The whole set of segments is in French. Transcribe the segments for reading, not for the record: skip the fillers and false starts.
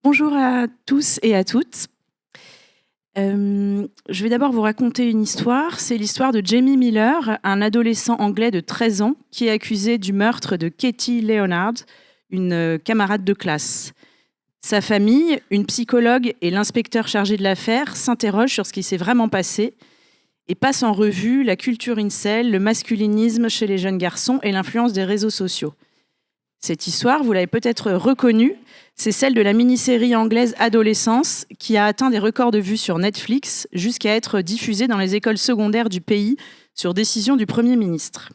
Bonjour à tous et à toutes. Je vais d'abord vous raconter une histoire. C'est l'histoire de Jamie Miller, un adolescent anglais de 13 ans qui est accusé du meurtre de Katie Leonard, une camarade de classe. Sa famille, une psychologue et l'inspecteur chargé de l'affaire s'interrogent sur ce qui s'est vraiment passé et passent en revue la culture incel, le masculinisme chez les jeunes garçons et l'influence des réseaux sociaux. Cette histoire, vous l'avez peut-être reconnue, c'est celle de la mini-série anglaise Adolescence qui a atteint des records de vues sur Netflix jusqu'à être diffusée dans les écoles secondaires du pays sur décision du Premier ministre.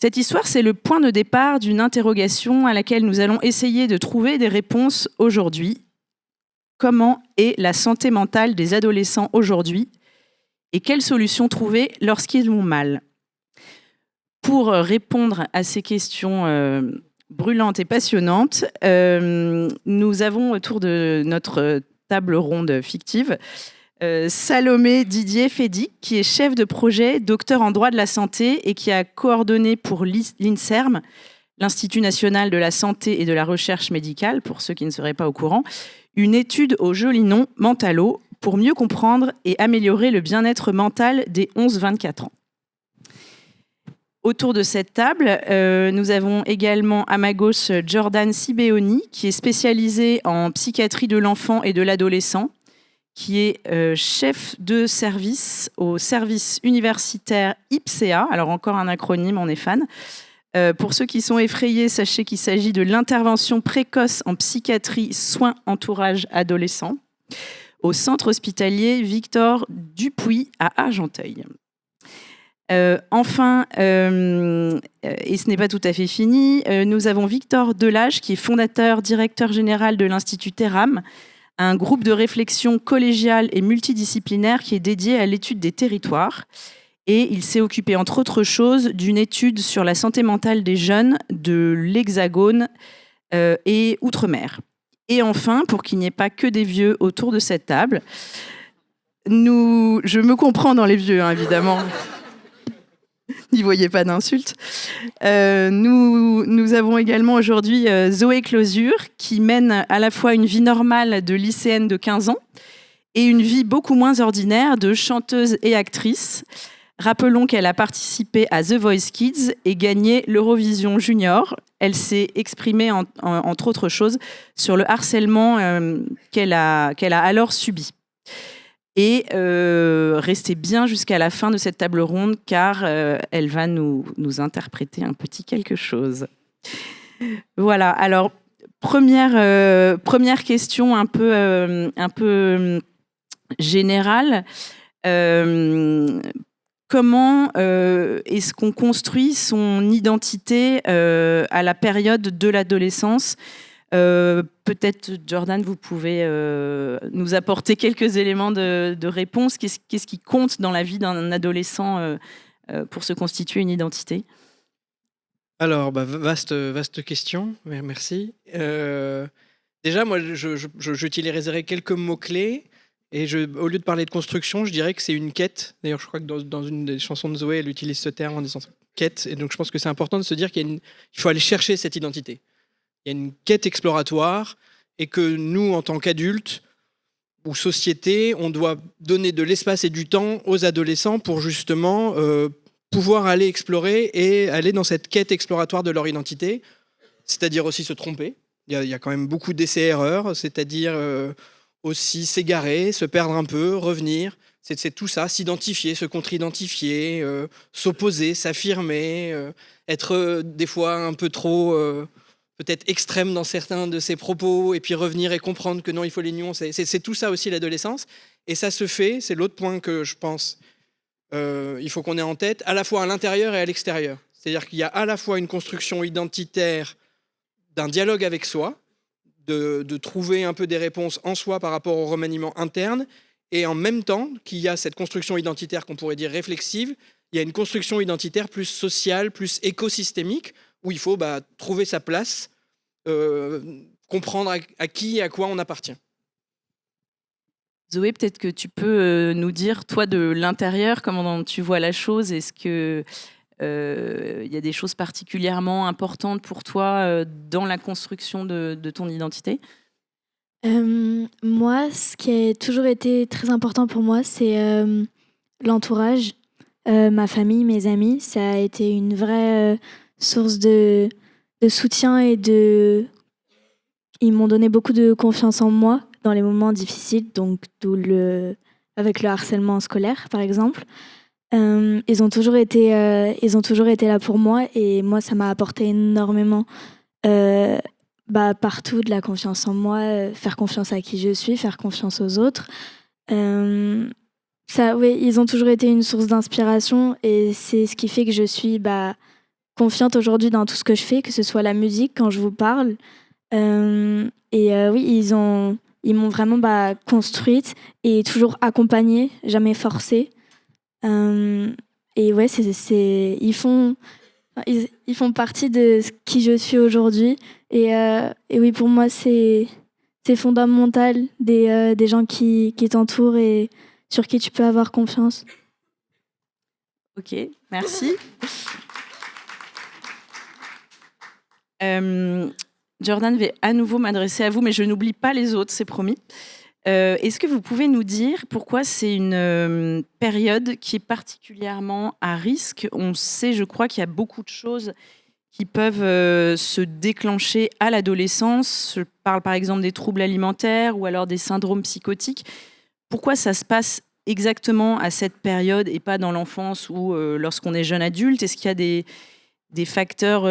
Cette histoire, c'est le point de départ d'une interrogation à laquelle nous allons essayer de trouver des réponses aujourd'hui. Comment est la santé mentale des adolescents aujourd'hui et quelles solutions trouver lorsqu'ils vont mal ? Pour répondre à ces questions brûlantes et passionnantes, nous avons autour de notre table ronde fictive Salomé Didier Fédic, qui est chef de projet, docteur en droit de la santé et qui a coordonné pour l'INSERM, l'Institut national de la santé et de la recherche médicale, pour ceux qui ne seraient pas au courant, une étude au joli nom Mentalo pour mieux comprendre et améliorer le bien-être mental des 11-24 ans. Autour de cette table, nous avons également à ma gauche Jordan Sibeoni, qui est spécialisé en psychiatrie de l'enfant et de l'adolescent, qui est chef de service au service universitaire IPSEA. Alors encore un acronyme, on est fan. Pour ceux qui sont effrayés, sachez qu'il s'agit de l'intervention précoce en psychiatrie, soins, entourage adolescent, au centre hospitalier Victor Dupuy à Argenteuil. Enfin, et ce n'est pas tout à fait fini, nous avons Victor Delage, qui est fondateur, directeur général de l'Institut Terram, un groupe de réflexion collégiale et multidisciplinaire qui est dédié à l'étude des territoires. Et il s'est occupé, entre autres choses, d'une étude sur la santé mentale des jeunes de l'Hexagone et Outre-mer. Et enfin, pour qu'il n'y ait pas que des vieux autour de cette table, je me comprends dans les vieux, hein, évidemment. N'y voyez pas d'insultes. Nous avons également aujourd'hui Zoé Closure, qui mène à la fois une vie normale de lycéenne de 15 ans et une vie beaucoup moins ordinaire de chanteuse et actrice. Rappelons qu'elle a participé à The Voice Kids et gagné l'Eurovision Junior. Elle s'est exprimée, entre autres choses, sur le harcèlement qu'elle a alors subi. Et restez bien jusqu'à la fin de cette table ronde, car elle va nous interpréter un petit quelque chose. Voilà, alors première question un peu générale. Comment est-ce qu'on construit son identité à la période de l'adolescence ? Peut-être, Jordan, vous pouvez nous apporter quelques éléments de réponse. Qu'est-ce qui compte dans la vie d'un adolescent pour se constituer une identité ? Alors, vaste question, merci. Déjà, moi, j'utiliserai quelques mots-clés. Et au lieu de parler de construction, je dirais que c'est une quête. D'ailleurs, je crois que dans une des chansons de Zoé, elle utilise ce terme en disant quête. Et donc, je pense que c'est important de se dire qu'il faut aller chercher cette identité. Il y a une quête exploratoire et que nous, en tant qu'adultes ou société, on doit donner de l'espace et du temps aux adolescents pour justement pouvoir aller explorer et aller dans cette quête exploratoire de leur identité, c'est-à-dire aussi se tromper. Il y a quand même beaucoup d'essais-erreurs, c'est-à-dire aussi s'égarer, se perdre un peu, revenir. C'est tout ça, s'identifier, se contre-identifier, s'opposer, s'affirmer, être des fois un peu trop... peut-être extrême dans certains de ses propos, et puis revenir et comprendre que non, il faut les nuancer. C'est tout ça aussi l'adolescence, et ça se fait, c'est l'autre point que je pense, il faut qu'on ait en tête, à la fois à l'intérieur et à l'extérieur. C'est-à-dire qu'il y a à la fois une construction identitaire d'un dialogue avec soi, de trouver un peu des réponses en soi par rapport au remaniement interne, et en même temps qu'il y a cette construction identitaire qu'on pourrait dire réflexive, il y a une construction identitaire plus sociale, plus écosystémique, où il faut trouver sa place, comprendre à qui et à quoi on appartient. Zoé, peut-être que tu peux nous dire, toi, de l'intérieur, comment tu vois la chose. Est-ce que y a des choses particulièrement importantes pour toi dans la construction de ton identité ? Moi, ce qui a toujours été très important pour moi, c'est l'entourage, ma famille, mes amis. Ça a été une vraie source de soutien Ils m'ont donné beaucoup de confiance en moi dans les moments difficiles, donc avec le harcèlement scolaire, par exemple. Ils ont toujours été là pour moi et moi, ça m'a apporté énormément. Euh, Partout de la confiance en moi, faire confiance à qui je suis, faire confiance aux autres. Oui, ils ont toujours été une source d'inspiration et c'est ce qui fait que je suis confiante aujourd'hui dans tout ce que je fais, que ce soit la musique quand je vous parle. Oui, ils m'ont vraiment construite et toujours accompagnée, jamais forcée. Et ouais, ils font partie de qui je suis aujourd'hui. Et oui, pour moi, c'est fondamental des gens qui t'entourent et sur qui tu peux avoir confiance. Ok, merci. Jordan vais à nouveau m'adresser à vous, mais je n'oublie pas les autres, c'est promis. Est-ce que vous pouvez nous dire pourquoi c'est une période qui est particulièrement à risque? On sait, je crois, qu'il y a beaucoup de choses qui peuvent se déclencher à l'adolescence. Je parle par exemple des troubles alimentaires ou alors des syndromes psychotiques. Pourquoi ça se passe exactement à cette période et pas dans l'enfance ou lorsqu'on est jeune adulte? Est-ce qu'il y a des facteurs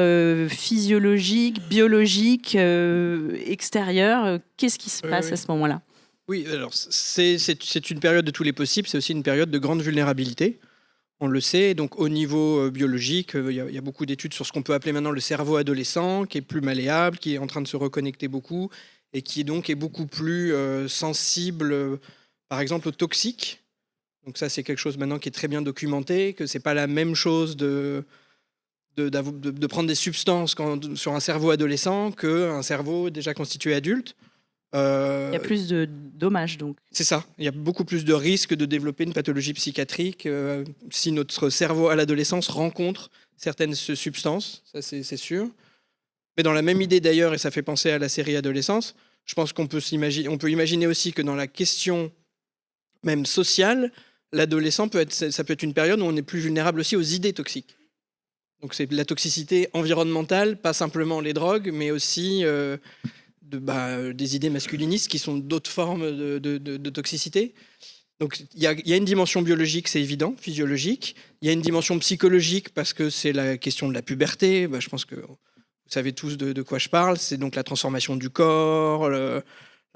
physiologiques, biologiques, extérieurs? Qu'est-ce qui se passe à ce moment-là? Oui, alors c'est une période de tous les possibles, c'est aussi une période de grande vulnérabilité. On le sait, donc au niveau biologique, il y a beaucoup d'études sur ce qu'on peut appeler maintenant le cerveau adolescent, qui est plus malléable, qui est en train de se reconnecter beaucoup, et qui donc est beaucoup plus sensible, par exemple, aux toxiques. Donc ça, c'est quelque chose maintenant qui est très bien documenté, que c'est pas la même chose de prendre des substances sur un cerveau adolescent qu'un cerveau déjà constitué adulte. Il y a plus de dommages, donc. C'est ça. Il y a beaucoup plus de risques de développer une pathologie psychiatrique si notre cerveau à l'adolescence rencontre certaines substances, ça c'est sûr. Mais dans la même idée d'ailleurs, et ça fait penser à la série Adolescence, je pense qu'on peut imaginer aussi que dans la question même sociale, ça peut être une période où on est plus vulnérable aussi aux idées toxiques. Donc c'est la toxicité environnementale, pas simplement les drogues, mais aussi des idées masculinistes qui sont d'autres formes de toxicité. Donc il y a une dimension biologique, c'est évident, physiologique. Il y a une dimension psychologique parce que c'est la question de la puberté. Je pense que vous savez tous de quoi je parle. C'est donc la transformation du corps, la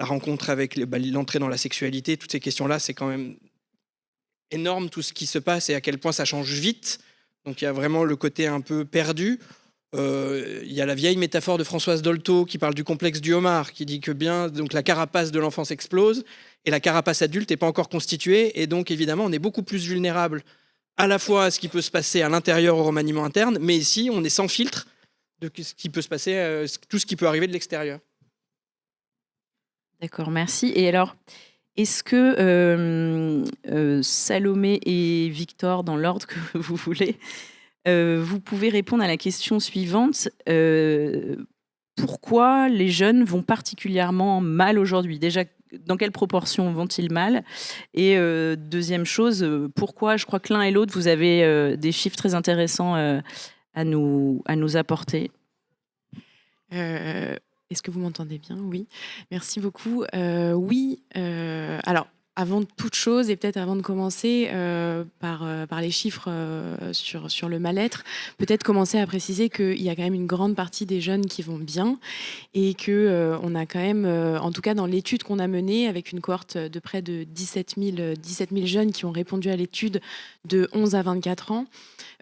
rencontre avec l'entrée dans la sexualité. Toutes ces questions-là, c'est quand même énorme tout ce qui se passe et à quel point ça change vite. Donc il y a vraiment le côté un peu perdu. Il y a la vieille métaphore de Françoise Dolto qui parle du complexe du homard, qui dit que donc la carapace de l'enfance explose et la carapace adulte n'est pas encore constituée. Et donc, évidemment, on est beaucoup plus vulnérable à la fois à ce qui peut se passer à l'intérieur, au remaniement interne, mais ici, on est sans filtre de ce qui peut se passer, tout ce qui peut arriver de l'extérieur. D'accord, merci. Et alors, est-ce que Salomé et Victor, dans l'ordre que vous voulez, vous pouvez répondre à la question suivante. Pourquoi les jeunes vont particulièrement mal aujourd'hui? Déjà, dans quelle proportion vont-ils mal? Et deuxième chose, pourquoi? Je crois que l'un et l'autre, vous avez des chiffres très intéressants à nous apporter. Est-ce que vous m'entendez bien? Oui. Merci beaucoup. Oui. Alors, avant toute chose, et peut-être avant de commencer par les chiffres sur le mal-être, peut-être commencer à préciser qu'il y a quand même une grande partie des jeunes qui vont bien et qu'on a quand même, en tout cas dans l'étude qu'on a menée, avec une cohorte de près de 17 000 jeunes qui ont répondu à l'étude de 11 à 24 ans,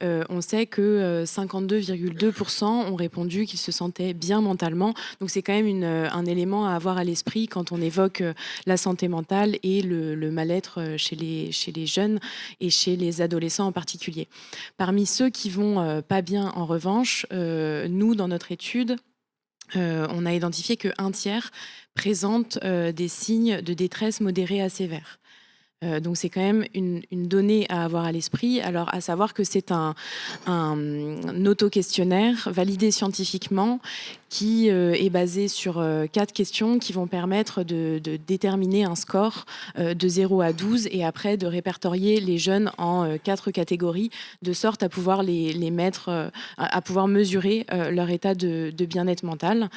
on sait que 52,2% ont répondu qu'ils se sentaient bien mentalement. Donc c'est quand même un élément à avoir à l'esprit quand on évoque la santé mentale et le mal-être chez les jeunes et chez les adolescents en particulier. Parmi ceux qui vont pas bien, en revanche, nous, dans notre étude, on a identifié qu'un tiers présente des signes de détresse modérée à sévère. Donc c'est quand même une donnée à avoir à l'esprit. Alors à savoir que c'est un auto-questionnaire validé scientifiquement qui est basé sur 4 questions qui vont permettre de déterminer un score de 0 à 12 et après de répertorier les jeunes en 4 catégories de sorte à pouvoir les mettre, à pouvoir mesurer leur état de bien-être mental.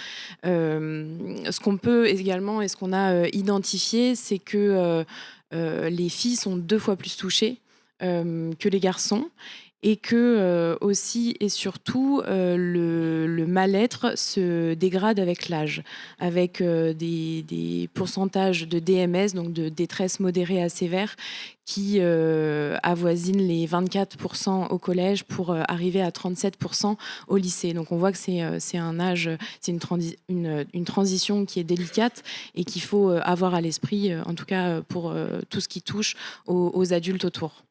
Ce qu'on peut également et ce qu'on a identifié, c'est que les filles sont 2 fois plus touchées que les garçons et que aussi et surtout le mal-être se dégrade avec l'âge, avec des pourcentages de DMS, donc de détresse modérée à sévère, qui avoisinent les 24% au collège pour arriver à 37% au lycée. Donc on voit que c'est un âge, c'est une transition qui est délicate et qu'il faut avoir à l'esprit, en tout cas pour tout ce qui touche aux adultes autour.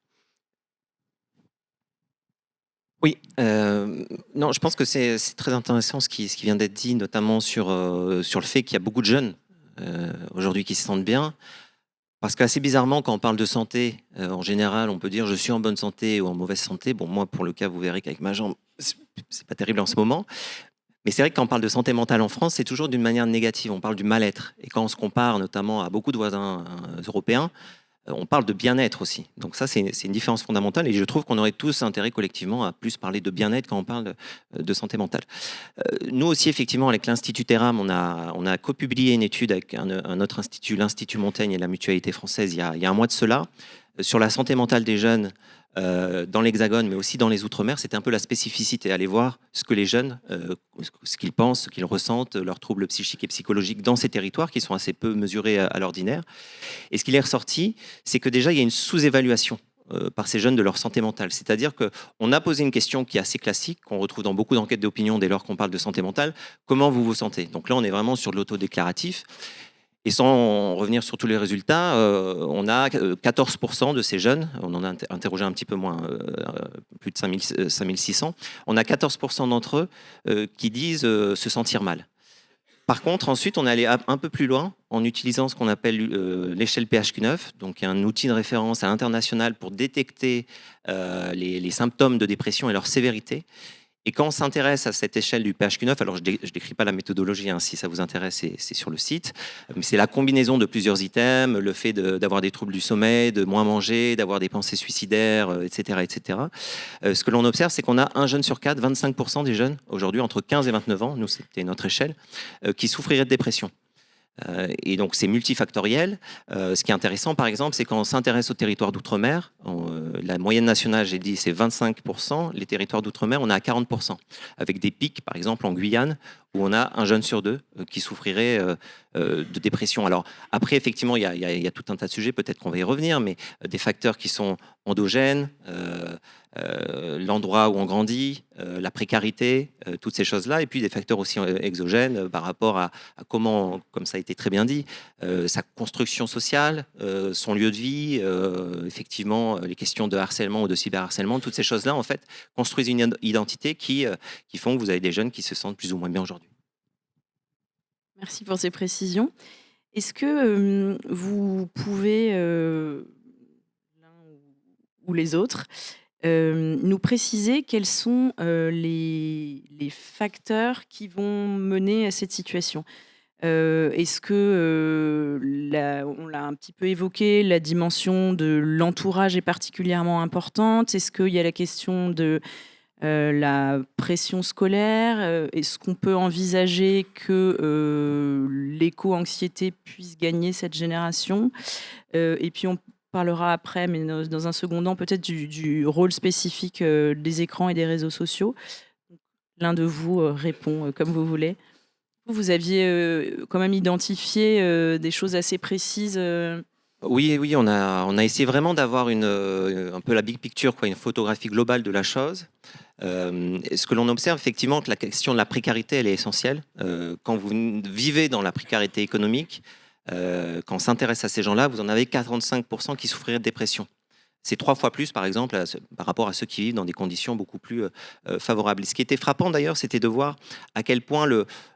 Oui, non, je pense que c'est très intéressant ce qui vient d'être dit, notamment sur le fait qu'il y a beaucoup de jeunes aujourd'hui qui se sentent bien. Parce qu'assez bizarrement, quand on parle de santé, en général, on peut dire je suis en bonne santé ou en mauvaise santé. Bon, moi, pour le cas, vous verrez qu'avec ma jambe, c'est pas terrible en ce moment. Mais c'est vrai que quand on parle de santé mentale en France, c'est toujours d'une manière négative. On parle du mal-être. Et quand on se compare notamment à beaucoup de voisins européens, on parle de bien-être aussi. Donc ça, c'est une différence fondamentale. Et je trouve qu'on aurait tous intérêt collectivement à plus parler de bien-être quand on parle de santé mentale. Nous aussi, effectivement, avec l'Institut Terram, on a copublié une étude avec un autre institut, l'Institut Montaigne et la Mutualité française, il y a un mois de cela, sur la santé mentale des jeunes dans l'Hexagone, mais aussi dans les Outre-mer. C'était un peu la spécificité, aller voir ce que les jeunes, ce qu'ils pensent, ce qu'ils ressentent, leurs troubles psychiques et psychologiques dans ces territoires qui sont assez peu mesurés à l'ordinaire. Et ce qu'il est ressorti, c'est que déjà, il y a une sous-évaluation par ces jeunes de leur santé mentale. C'est-à-dire qu'on a posé une question qui est assez classique, qu'on retrouve dans beaucoup d'enquêtes d'opinion dès lors qu'on parle de santé mentale. Comment vous vous sentez? Donc là, on est vraiment sur de l'autodéclaratif. Et sans revenir sur tous les résultats, on a 14% de ces jeunes, on en a interrogé un petit peu moins, plus de 5600, on a 14% d'entre eux qui disent se sentir mal. Par contre, ensuite, on est allé un peu plus loin en utilisant ce qu'on appelle l'échelle PHQ-9, donc un outil de référence à l'international pour détecter les symptômes de dépression et leur sévérité. Et quand on s'intéresse à cette échelle du PHQ-9, alors je ne décris pas la méthodologie, hein, si ça vous intéresse, c'est sur le site, mais c'est la combinaison de plusieurs items, le fait d'avoir des troubles du sommeil, de moins manger, d'avoir des pensées suicidaires, etc. etc. Ce que l'on observe, c'est qu'on a un jeune sur 4, 25% des jeunes, aujourd'hui entre 15 et 29 ans, nous c'était notre échelle, qui souffriraient de dépression. Et donc c'est multifactoriel. Ce qui est intéressant, par exemple, c'est quand on s'intéresse aux territoires d'outre-mer, la moyenne nationale, j'ai dit, c'est 25%. Les territoires d'outre-mer, on est à 40%, avec des pics, par exemple, en Guyane, où on a un jeune sur 2 qui souffrirait de dépression. Alors après, effectivement, il y a tout un tas de sujets, peut-être qu'on va y revenir, mais des facteurs qui sont endogènes, l'endroit où on grandit, la précarité, toutes ces choses-là, et puis des facteurs aussi exogènes par rapport à comment, comme ça a été très bien dit, sa construction sociale, son lieu de vie, effectivement, les questions de harcèlement ou de cyberharcèlement, toutes ces choses-là, en fait, construisent une identité qui font que vous avez des jeunes qui se sentent plus ou moins bien aujourd'hui. Merci pour ces précisions. Est-ce que vous pouvez, l'un ou les autres, nous préciser quels sont les facteurs qui vont mener à cette situation? Est-ce que, on l'a un petit peu évoqué, la dimension de l'entourage est particulièrement importante? Est-ce qu'il y a la question de la pression scolaire? Est-ce qu'on peut envisager que l'éco-anxiété puisse gagner cette génération? Et puis on parlera après, mais dans un second temps, peut-être du rôle spécifique des écrans et des réseaux sociaux. L'un de vous répond comme vous voulez. Vous aviez quand même identifié des choses assez précises. Oui, on a essayé vraiment d'avoir un peu la big picture, quoi, une photographie globale de la chose. Ce que l'on observe, effectivement, que la question de la précarité, elle est essentielle. Quand vous vivez dans la précarité économique, quand on s'intéresse à ces gens-là, vous en avez 45% qui souffriraient de dépression. C'est 3 fois plus, par exemple, par rapport à ceux qui vivent dans des conditions beaucoup plus favorables. Et ce qui était frappant, d'ailleurs, c'était de voir à quel point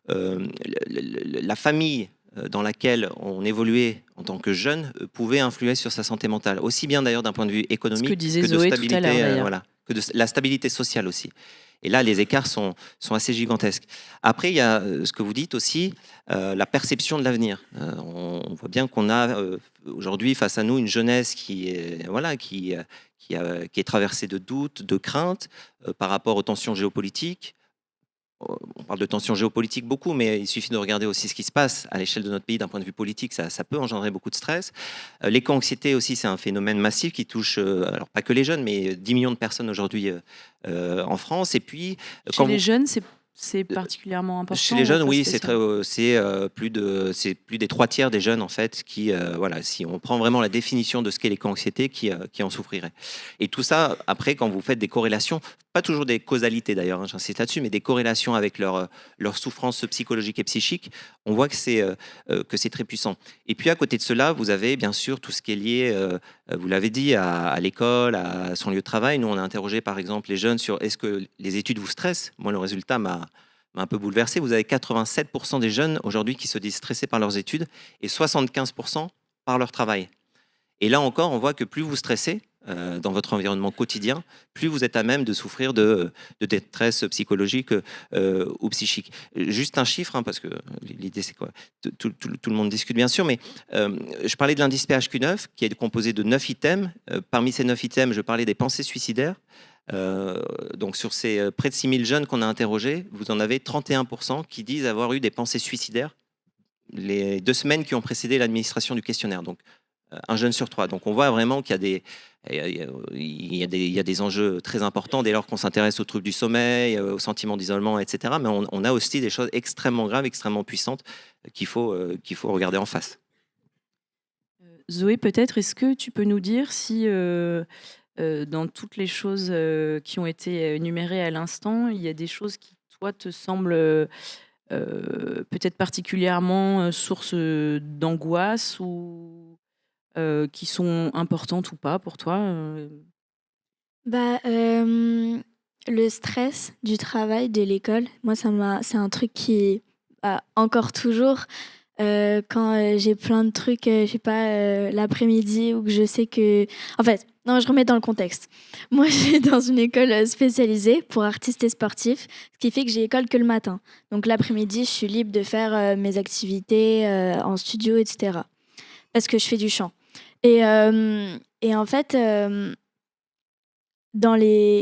la famille dans laquelle on évoluait en tant que jeune pouvait influer sur sa santé mentale, aussi bien d'ailleurs d'un point de vue économique disait que de Zoé tout à stabilité, l'heure, d'ailleurs. voilà, que de la stabilité sociale aussi. Et là, les écarts sont assez gigantesques. Après, il y a ce que vous dites aussi, la perception de l'avenir. On voit bien qu'on a aujourd'hui face à nous une jeunesse qui est traversée de doutes, de craintes par rapport aux tensions géopolitiques. On parle de tensions géopolitiques beaucoup, mais il suffit de regarder aussi ce qui se passe à l'échelle de notre pays d'un point de vue politique. Ça peut engendrer beaucoup de stress. L'éco-anxiété aussi, c'est un phénomène massif qui touche, alors pas que les jeunes, mais 10 millions de personnes aujourd'hui en France. Et puis, Chez les jeunes, c'est particulièrement important. Chez les jeunes, ou pas oui, spécialement c'est plus des 3 tiers des jeunes en fait qui, si on prend vraiment la définition de ce qu'est l'éco-anxiété, qui en souffriraient. Et tout ça, après, quand vous faites des corrélations, pas toujours des causalités d'ailleurs, j'insiste là-dessus, mais des corrélations avec leur souffrance psychologique et psychique, on voit que c'est très puissant. Et puis à côté de cela, vous avez bien sûr tout ce qui est lié, vous l'avez dit, à l'école, à son lieu de travail. Nous, on a interrogé par exemple les jeunes sur est-ce que les études vous stressent. Moi, le résultat m'a un peu bouleversé. Vous avez 87% des jeunes aujourd'hui qui se disent stressés par leurs études et 75% par leur travail. Et là encore, on voit que plus vous stressez dans votre environnement quotidien, plus vous êtes à même de souffrir de détresse psychologique ou psychique. Juste un chiffre, parce que l'idée c'est quoi, tout le monde discute bien sûr, mais je parlais de l'indice PHQ-9 qui est composé de 9 items. Parmi ces 9 items, je parlais des pensées suicidaires. Donc sur ces près de 6000 jeunes qu'on a interrogés, vous en avez 31% qui disent avoir eu des pensées suicidaires les 2 semaines qui ont précédé l'administration du questionnaire. Donc un jeune sur 3. Donc on voit vraiment qu'il y a des enjeux très importants dès lors qu'on s'intéresse aux troubles du sommeil, aux sentiments d'isolement, etc. Mais on a aussi des choses extrêmement graves, extrêmement puissantes qu'il faut regarder en face. Zoé, peut-être, est-ce que tu peux nous dire si dans toutes les choses qui ont été énumérées à l'instant, il y a des choses qui, toi, te semblent peut-être particulièrement source d'angoisse ou qui sont importantes ou pas pour toi Le stress du travail, de l'école, moi, c'est un truc qui, encore toujours, quand j'ai plein de trucs, je sais pas, l'après-midi ou que je sais que... En fait, non, je remets dans le contexte. Moi, je suis dans une école spécialisée pour artistes et sportifs, ce qui fait que j'ai école que le matin. Donc l'après-midi, je suis libre de faire mes activités en studio, etc. Parce que je fais du chant. Et en fait,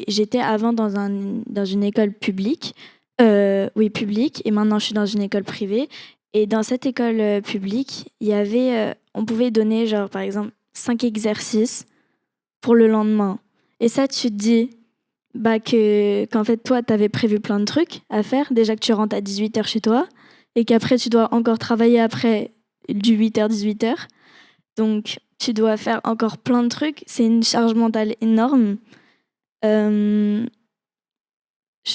j'étais avant dans une école publique, publique, et maintenant je suis dans une école privée. Et dans cette école publique, il y avait, on pouvait donner, genre, par exemple, 5 exercices pour le lendemain. Et ça, tu te dis qu'en fait, toi, tu avais prévu plein de trucs à faire. Déjà que tu rentres à 18h chez toi et qu'après, tu dois encore travailler après du 8h-18h. Donc, tu dois faire encore plein de trucs. C'est une charge mentale énorme. Je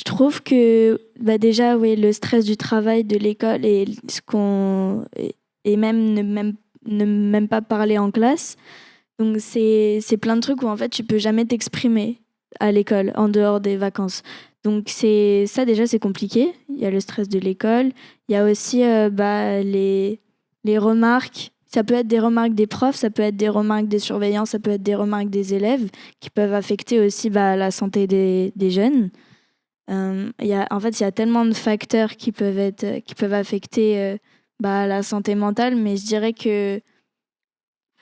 trouve que déjà, le stress du travail, de l'école et même ne même pas parler en classe. Donc, c'est plein de trucs où en fait, tu peux jamais t'exprimer à l'école en dehors des vacances. Donc, ça déjà, c'est compliqué. Il y a le stress de l'école. Il y a aussi les remarques. Ça peut être des remarques des profs, ça peut être des remarques des surveillants, ça peut être des remarques des élèves qui peuvent affecter aussi la santé des jeunes. En fait, il y a tellement de facteurs qui peuvent affecter la santé mentale, mais je dirais que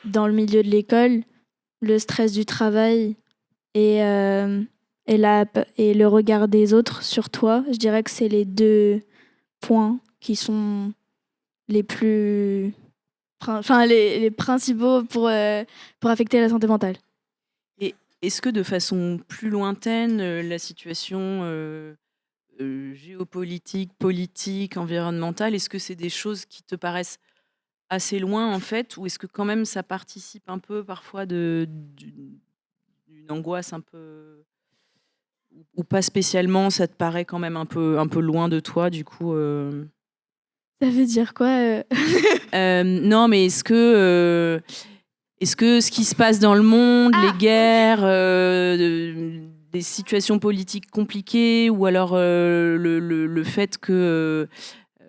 dans le milieu de l'école, le stress du travail et le regard des autres sur toi, je dirais que c'est les 2 points qui sont les plus... les principaux pour affecter la santé mentale. Et est-ce que de façon plus lointaine, la situation géopolitique, politique, environnementale, est-ce que c'est des choses qui te paraissent assez loin en fait, ou est-ce que quand même ça participe un peu parfois d'une angoisse un peu, ou pas spécialement, ça te paraît quand même un peu loin de toi du coup Ça veut dire quoi Non, mais est-ce que ce qui se passe dans le monde, les guerres, des situations politiques compliquées, ou alors le fait que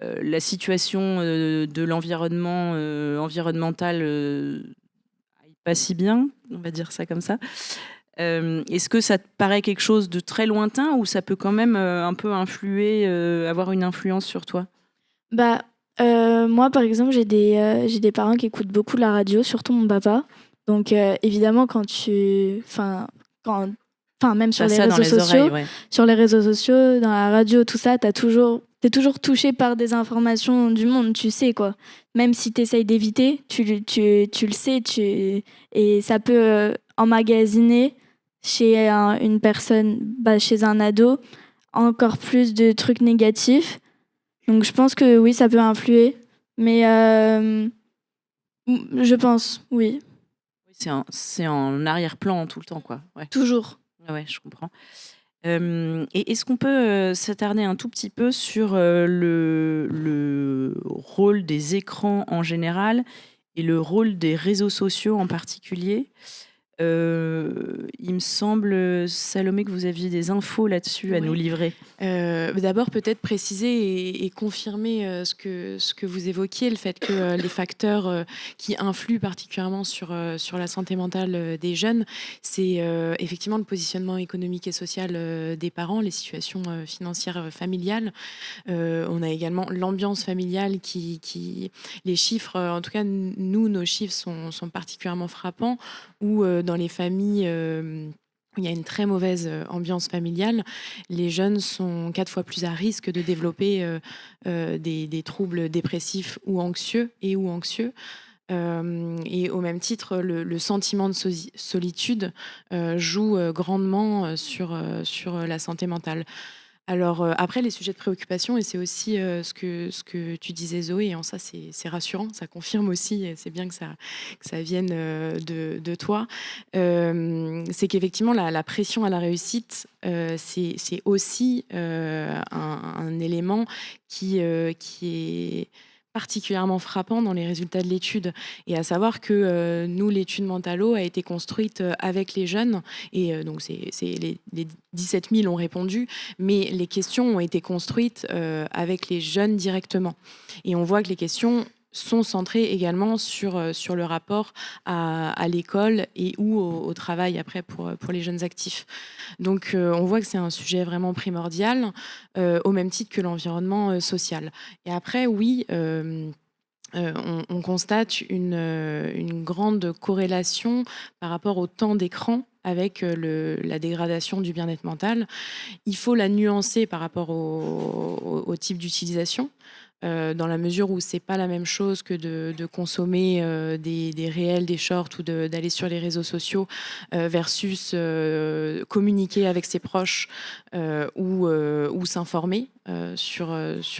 la situation de l'environnement environnemental aille pas si bien, on va dire ça comme ça. Est-ce que ça te paraît quelque chose de très lointain ou ça peut quand même un peu influer, avoir une influence sur toi? Bah, moi, par exemple, j'ai des parents qui écoutent beaucoup la radio, surtout mon papa. Donc, évidemment, même sur T'as les ça dans réseaux les sociaux, oreilles, ouais. sur les réseaux sociaux, dans la radio, tout ça, t'es toujours touché par des informations du monde, tu sais, quoi. Même si t'essayes d'éviter, tu le sais, et ça peut emmagasiner chez une personne, chez un ado, encore plus de trucs négatifs. Donc je pense que oui, ça peut influer. Mais je pense, oui, C'est en arrière-plan tout le temps, quoi. Ouais, toujours. ouais, je comprends. Et est-ce qu'on peut s'attarder un tout petit peu sur le rôle des écrans en général et le rôle des réseaux sociaux en particulier? Il me semble, Salomé, que vous aviez des infos là-dessus à nous Oui. livrer. D'abord, peut-être préciser et confirmer ce que vous évoquiez, le fait que les facteurs qui influent particulièrement sur la santé mentale des jeunes, c'est effectivement le positionnement économique et social des parents, les situations financières familiales. On a également l'ambiance familiale les chiffres, en tout cas, nous, nos chiffres sont particulièrement frappants, où dans les familles où il y a une très mauvaise ambiance familiale, les jeunes sont 4 fois plus à risque de développer des troubles dépressifs ou anxieux ou anxieux. Et au même titre, le sentiment de solitude joue grandement sur la santé mentale. Alors après, les sujets de préoccupation, et c'est aussi ce que tu disais, Zoé, et en ça, c'est rassurant, ça confirme aussi, et c'est bien que ça vienne de toi, c'est qu'effectivement, la pression à la réussite, c'est aussi un élément qui est particulièrement frappant dans les résultats de l'étude. Et à savoir que nous, l'étude Mentalo a été construite avec les jeunes, et donc les 17 000 ont répondu, mais les questions ont été construites avec les jeunes directement. Et on voit que les questions sont centrées également sur le rapport à l'école et ou au travail après pour les jeunes actifs. Donc on voit que c'est un sujet vraiment primordial, au même titre que l'environnement social. Et après, oui, on constate une grande corrélation par rapport au temps d'écran avec la dégradation du bien-être mental. Il faut la nuancer par rapport au type d'utilisation. Dans la mesure où c'est pas la même chose que de consommer des réels, des shorts, ou d'aller sur les réseaux sociaux versus communiquer avec ses proches ou s'informer sur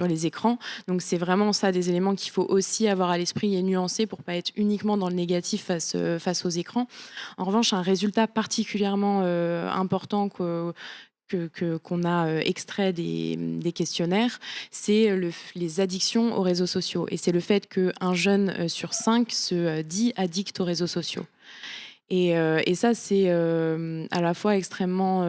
les écrans. Donc c'est vraiment ça, des éléments qu'il faut aussi avoir à l'esprit et nuancer pour pas être uniquement dans le négatif face aux écrans. En revanche, un résultat particulièrement important qu'on a extrait des questionnaires, c'est les addictions aux réseaux sociaux. Et c'est le fait qu'un jeune sur 5 se dit addict aux réseaux sociaux. Et ça, c'est à la fois extrêmement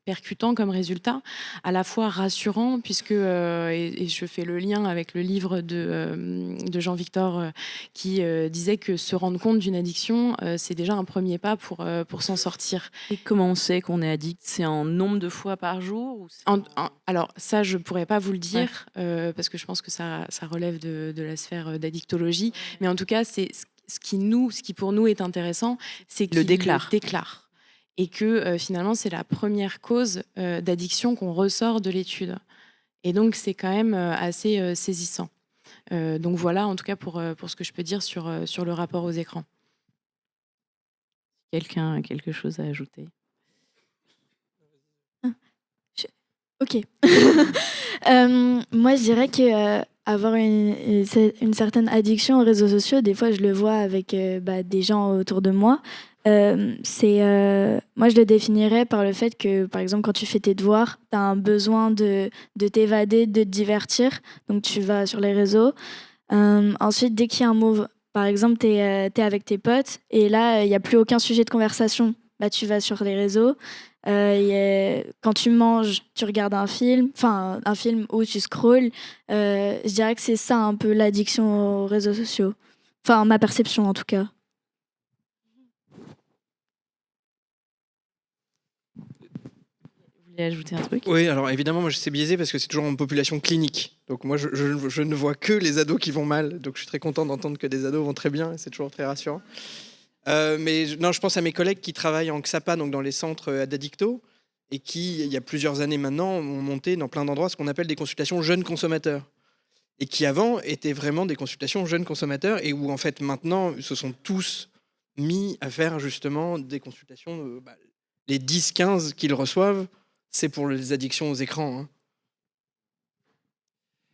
percutant comme résultat, à la fois rassurant, puisque, et je fais le lien avec le livre de Jean-Victor qui disait que se rendre compte d'une addiction, c'est déjà un premier pas pour s'en sortir. Et comment on sait qu'on est addict? C'est en nombre de fois par jour ou Alors ça, je pourrais pas vous le dire, parce que je pense que ça relève de la sphère d'addictologie, mais en tout cas, c'est ce qui pour nous est intéressant, c'est qu'il le déclare. Et que finalement, c'est la première cause d'addiction qu'on ressort de l'étude. Et donc, c'est quand même assez saisissant. Donc voilà, en tout cas, pour ce que je peux dire sur le rapport aux écrans. Quelqu'un a quelque chose à ajouter? Ok. Moi, je dirais que avoir une certaine addiction aux réseaux sociaux, des fois, je le vois avec des gens autour de moi. Moi, je le définirais par le fait que, par exemple, quand tu fais tes devoirs, tu as un besoin de t'évader, de te divertir. Donc, tu vas sur les réseaux. Ensuite, dès qu'il y a un mot, par exemple, tu es avec tes potes et là, il n'y a plus aucun sujet de conversation. Bah, tu vas sur les réseaux. Quand tu manges, tu regardes un film ou tu scrolles. Je dirais que c'est ça un peu l'addiction aux réseaux sociaux. Enfin, ma perception en tout cas. Vous voulez ajouter un truc? Oui, alors évidemment, moi, c'est biaisé parce que c'est toujours en population clinique. Donc moi, je ne vois que les ados qui vont mal. Donc je suis très content d'entendre que des ados vont très bien et c'est toujours très rassurant. Non, je pense à mes collègues qui travaillent en XAPA, donc dans les centres d'addicto, et qui, il y a plusieurs années maintenant, ont monté dans plein d'endroits ce qu'on appelle des consultations jeunes consommateurs. Et qui avant étaient vraiment des consultations jeunes consommateurs et où en fait maintenant se sont tous mis à faire justement des consultations, les 10-15 qu'ils reçoivent, c'est pour les addictions aux écrans. Hein.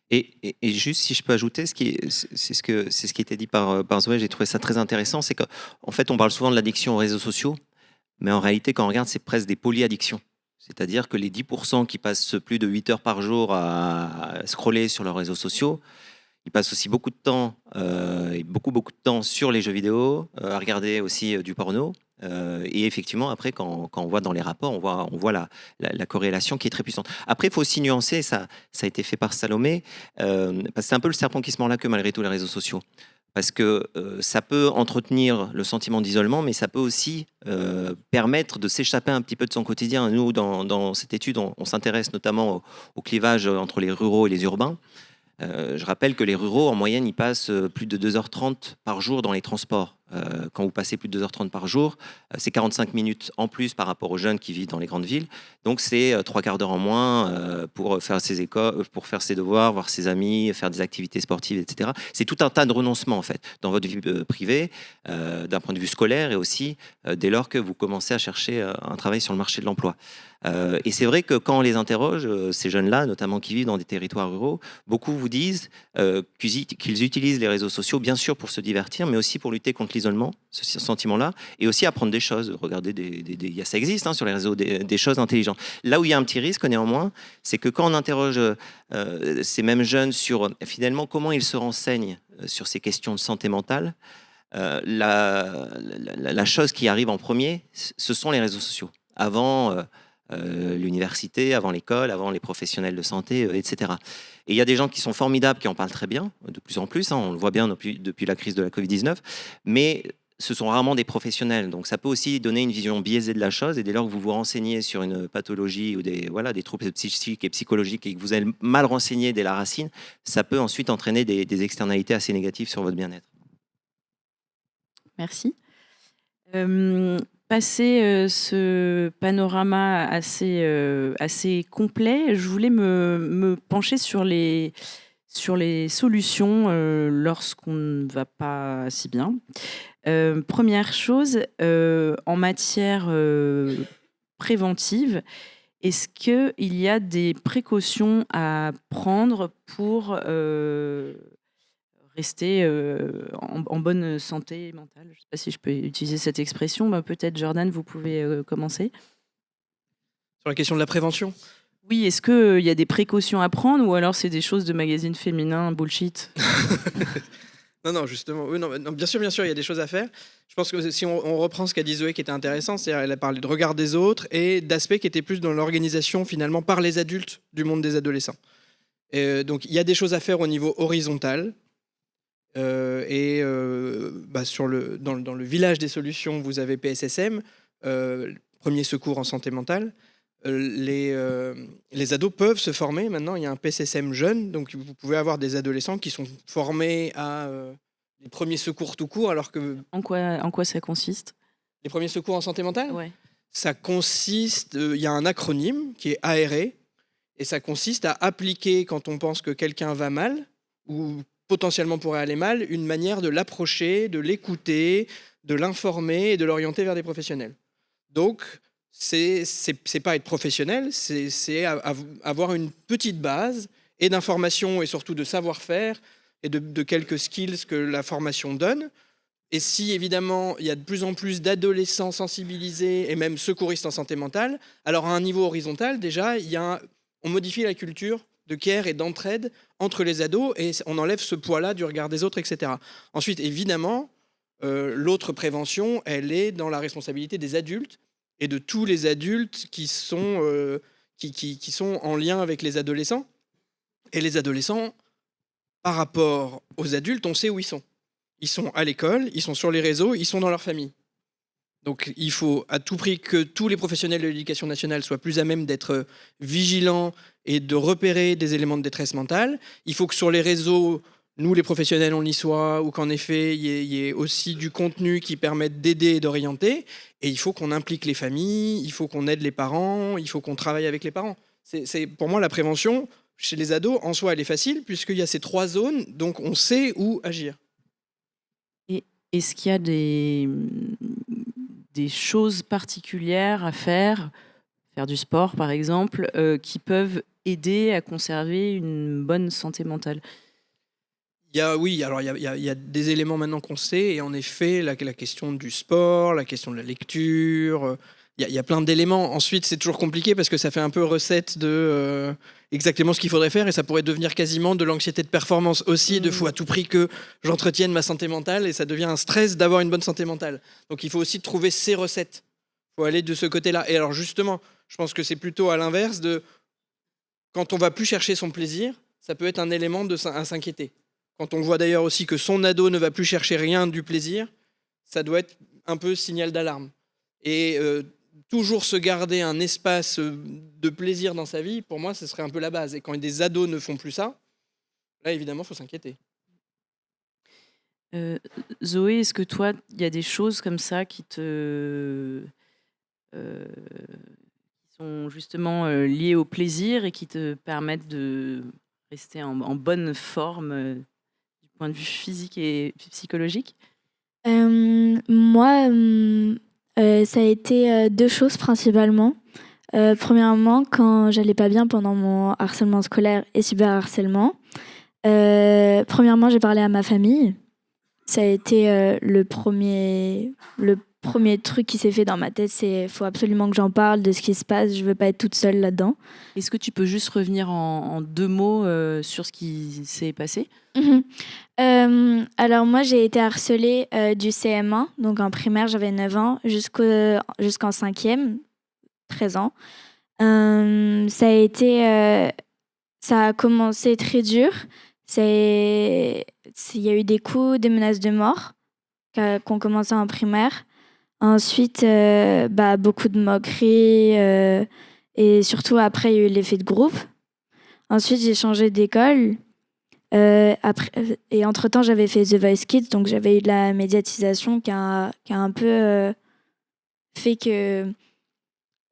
Et juste si je peux ajouter, c'est ce qui était dit par Zoé, j'ai trouvé ça très intéressant, c'est qu'en fait on parle souvent de l'addiction aux réseaux sociaux, mais en réalité quand on regarde c'est presque des polyaddictions. C'est-à-dire que les 10% qui passent plus de 8 heures par jour à scroller sur leurs réseaux sociaux, ils passent aussi beaucoup de temps, et beaucoup de temps sur les jeux vidéo, à regarder aussi du porno. Et effectivement, après, quand on voit dans les rapports, on voit la corrélation qui est très puissante. Après, il faut aussi nuancer, ça a été fait par Salomé, parce que c'est un peu le serpent qui se mord la queue malgré tout, les réseaux sociaux. Parce que ça peut entretenir le sentiment d'isolement, mais ça peut aussi permettre de s'échapper un petit peu de son quotidien. Nous, dans cette étude, on s'intéresse notamment au clivage entre les ruraux et les urbains. Je rappelle que les ruraux, en moyenne, ils passent plus de 2h30 par jour dans les transports. Quand vous passez plus de 2h30 par jour, c'est 45 minutes en plus par rapport aux jeunes qui vivent dans les grandes villes. Donc c'est 3/4 d'heure en moins pour faire ses écoles, pour faire ses devoirs, voir ses amis, faire des activités sportives, etc. C'est tout un tas de renoncements en fait dans votre vie privée, d'un point de vue scolaire et aussi dès lors que vous commencez à chercher un travail sur le marché de l'emploi. Et c'est vrai que quand on les interroge, ces jeunes-là, notamment qui vivent dans des territoires ruraux, beaucoup vous disent qu'ils utilisent les réseaux sociaux, bien sûr, pour se divertir, mais aussi pour lutter contre l'isolement, ce sentiment-là, et aussi apprendre des choses. Regardez, ça existe sur les réseaux, des choses intelligentes. Là où il y a un petit risque, néanmoins, c'est que quand on interroge ces mêmes jeunes sur, finalement, comment ils se renseignent sur ces questions de santé mentale, la chose qui arrive en premier, ce sont les réseaux sociaux. Avant l'université, avant l'école, avant les professionnels de santé, etc. Et il y a des gens qui sont formidables, qui en parlent très bien, de plus en plus, on le voit bien depuis la crise de la Covid-19, mais ce sont rarement des professionnels. Donc ça peut aussi donner une vision biaisée de la chose, et dès lors que vous vous renseignez sur une pathologie ou des troubles psychiques et psychologiques et que vous êtes mal renseigné dès la racine, ça peut ensuite entraîner des externalités assez négatives sur votre bien-être. Merci. Passé ce panorama assez complet, je voulais me pencher sur les solutions lorsqu'on ne va pas si bien. Première chose, en matière préventive, est-ce qu'il y a des précautions à prendre pour rester en bonne santé mentale? Je ne sais pas si je peux utiliser cette expression. Peut-être, Jordan, vous pouvez commencer. Sur la question de la prévention? Oui, est-ce qu'il y a des précautions à prendre ou alors c'est des choses de magazines féminins, bullshit? Non, justement. Oui, non, bien sûr, il y a des choses à faire. Je pense que si on reprend ce qu'a dit Zoé qui était intéressant, c'est-à-dire elle a parlé de regard des autres et d'aspects qui étaient plus dans l'organisation finalement par les adultes du monde des adolescents. Donc il y a des choses à faire au niveau horizontal. Dans le village des solutions, vous avez PSSM, premier secours en santé mentale. Les ados peuvent se former. Maintenant, il y a un PSSM jeune, donc vous pouvez avoir des adolescents qui sont formés à les premiers secours tout court, alors que... En quoi ça consiste? Les premiers secours en santé mentale? Ouais. Ça consiste... Il y a un acronyme qui est ARE, et ça consiste à appliquer, quand on pense que quelqu'un va mal, ou potentiellement pourrait aller mal, une manière de l'approcher, de l'écouter, de l'informer et de l'orienter vers des professionnels. Donc, c'est pas être professionnel, c'est avoir une petite base et d'information et surtout de savoir-faire et de quelques skills que la formation donne. Et si, évidemment, il y a de plus en plus d'adolescents sensibilisés et même secouristes en santé mentale, alors à un niveau horizontal, déjà, on modifie la culture de care et d'entraide entre les ados et on enlève ce poids-là du regard des autres, etc. Ensuite, évidemment, l'autre prévention, elle est dans la responsabilité des adultes et de tous les adultes qui sont en lien avec les adolescents. Et les adolescents, par rapport aux adultes, on sait où ils sont. Ils sont à l'école, ils sont sur les réseaux, ils sont dans leur famille. Donc il faut à tout prix que tous les professionnels de l'éducation nationale soient plus à même d'être vigilants et de repérer des éléments de détresse mentale. Il faut que sur les réseaux, nous les professionnels, on y soit, ou qu'en effet, il y ait aussi du contenu qui permette d'aider et d'orienter. Et il faut qu'on implique les familles, il faut qu'on aide les parents, il faut qu'on travaille avec les parents. C'est pour moi la prévention, chez les ados, en soi, elle est facile, puisqu'il y a ces 3 zones, donc on sait où agir. Et est-ce qu'il y a des choses particulières à faire du sport par exemple, qui peuvent aider à conserver une bonne santé mentale? Il y a des éléments maintenant qu'on sait, et en effet, la question du sport, la question de la lecture, il y a plein d'éléments. Ensuite, c'est toujours compliqué parce que ça fait un peu recette de exactement ce qu'il faudrait faire, et ça pourrait devenir quasiment de l'anxiété de performance aussi, de faut à tout prix que j'entretienne ma santé mentale, et ça devient un stress d'avoir une bonne santé mentale. Donc il faut aussi trouver ces recettes. Il faut aller de ce côté-là. Et alors justement, je pense que c'est plutôt à l'inverse de quand on va plus chercher son plaisir, ça peut être un élément à s'inquiéter. Quand on voit d'ailleurs aussi que son ado ne va plus chercher rien du plaisir, ça doit être un peu signal d'alarme. Et toujours se garder un espace de plaisir dans sa vie, pour moi, ce serait un peu la base. Et quand des ados ne font plus ça, là, évidemment, il faut s'inquiéter. Zoé, est-ce que toi, il y a des choses comme ça qui sont justement liées au plaisir et qui te permettent de rester en bonne forme du point de vue physique et psychologique? Moi, ça a été 2 choses principalement. Premièrement, quand j'allais pas bien pendant mon harcèlement scolaire et cyberharcèlement, premièrement, j'ai parlé à ma famille. Ça a été le premier truc qui s'est fait dans ma tête, c'est faut absolument que j'en parle de ce qui se passe, je veux pas être toute seule là-dedans. Est-ce que tu peux juste revenir en 2 mots sur ce qui s'est passé? Alors moi, j'ai été harcelée du CM1, donc en primaire, j'avais 9 ans, jusqu'en 5e, 13 ans. Ça a commencé très dur. Il y a eu des coups, des menaces de mort qui ont commencé en primaire. Ensuite, beaucoup de moqueries et surtout après, il y a eu l'effet de groupe. Ensuite, j'ai changé d'école. Et entre-temps, j'avais fait The Voice Kids, donc j'avais eu de la médiatisation qui a un peu fait que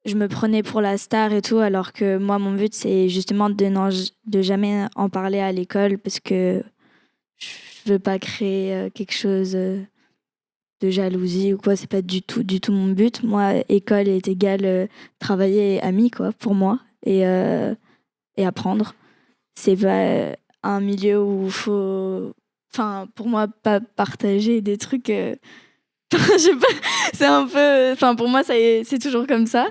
je me prenais pour la star et tout, alors que moi, mon but, c'est justement de jamais en parler à l'école parce que je veux pas créer quelque chose de jalousie ou quoi. C'est pas du tout mon but. Moi, école est égale travailler et amis, quoi, pour moi, et apprendre. C'est pas un milieu où il faut, pour moi, pas partager des trucs. Je sais pas, c'est un peu. Pour moi, c'est toujours comme ça.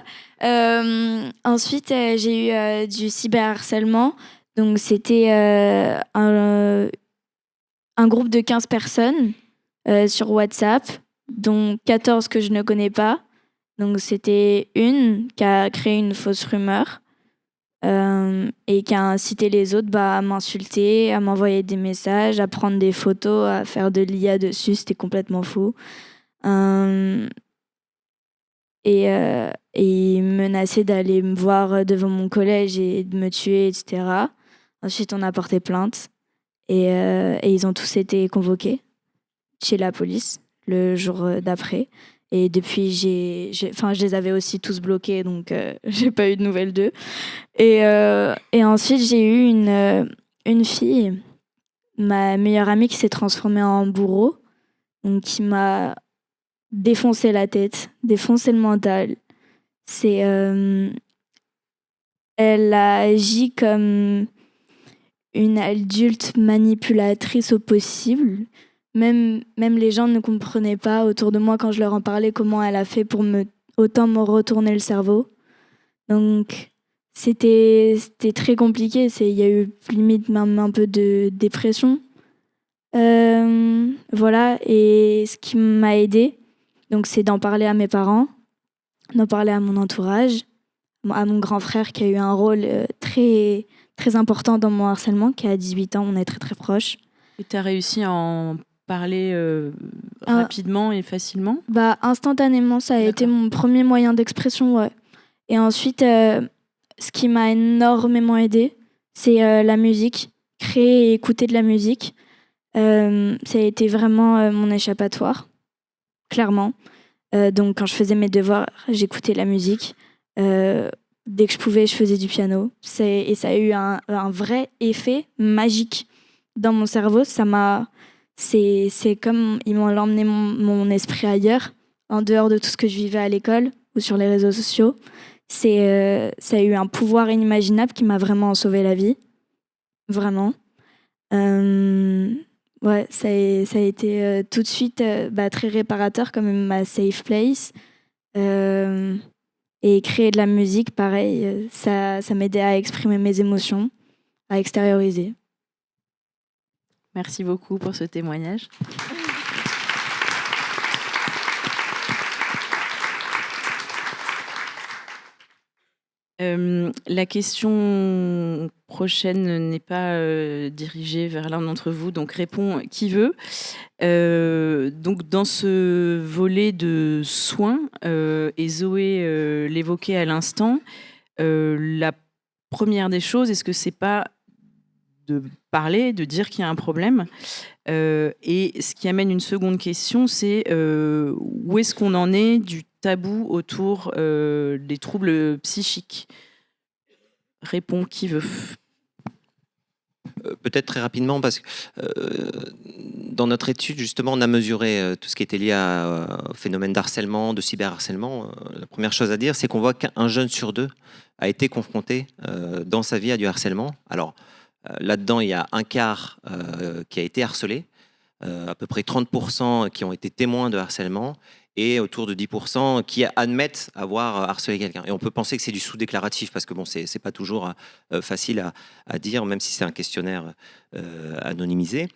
Ensuite, j'ai eu du cyberharcèlement. Donc, c'était un groupe de 15 personnes sur WhatsApp, dont 14 que je ne connais pas. Donc, c'était une qui a créé une fausse rumeur. Et qui a incité les autres à m'insulter, à m'envoyer des messages, à prendre des photos, à faire de l'IA dessus. C'était complètement fou. Et menacer d'aller me voir devant mon collège et de me tuer, etc. Ensuite, on a porté plainte et ils ont tous été convoqués chez la police le jour d'après. Et depuis, je les avais aussi tous bloqués, donc j'ai pas eu de nouvelles d'eux. Et ensuite, j'ai eu une fille, ma meilleure amie, qui s'est transformée en bourreau, donc qui m'a défoncé la tête, défoncé le mental. Elle a agi comme une adulte manipulatrice au possible. Même les gens ne comprenaient pas autour de moi quand je leur en parlais comment elle a fait pour autant me retourner le cerveau. Donc, c'était très compliqué. Il y a eu limite même un peu de dépression. Voilà. Et ce qui m'a aidée, donc, c'est d'en parler à mes parents, d'en parler à mon entourage, à mon grand frère qui a eu un rôle très, très important dans mon harcèlement, qui a 18 ans, on est très très proches. Et tu as réussi à en parler rapidement et facilement? Instantanément, ça a été mon premier moyen d'expression, ouais. Et ensuite, ce qui m'a énormément aidée, c'est la musique, créer et écouter de la musique. Ça a été vraiment mon échappatoire, clairement. Donc quand je faisais mes devoirs, j'écoutais la musique. Dès que je pouvais, je faisais du piano. Et ça a eu un vrai effet magique dans mon cerveau. C'est comme ils m'ont emmené mon esprit ailleurs, en dehors de tout ce que je vivais à l'école ou sur les réseaux sociaux. Ça a eu un pouvoir inimaginable qui m'a vraiment sauvé la vie. Vraiment. Ouais, ça a été tout de suite très réparateur, comme ma safe place. Et créer de la musique, pareil, ça m'aidait à exprimer mes émotions, à extérioriser. Merci beaucoup pour ce témoignage. La question prochaine n'est pas dirigée vers l'un d'entre vous, donc répond qui veut. Donc dans ce volet de soins, et Zoé l'évoquait à l'instant, la première des choses, est-ce que c'est pas de parler, de dire qu'il y a un problème, et ce qui amène une seconde question, c'est où est-ce qu'on en est du tabou autour des troubles psychiques? Répond qui veut. Peut-être très rapidement, parce que dans notre étude, justement, on a mesuré tout ce qui était lié au phénomène d'harcèlement, de cyberharcèlement. La première chose à dire, c'est qu'on voit qu'un jeune sur deux a été confronté dans sa vie à du harcèlement. Alors, là-dedans, il y a un quart qui a été harcelé, à peu près 30% qui ont été témoins de harcèlement, et autour de 10% qui admettent avoir harcelé quelqu'un. Et on peut penser que c'est du sous-déclaratif, parce que bon, c'est pas toujours facile à dire, même si c'est un questionnaire anonymisé.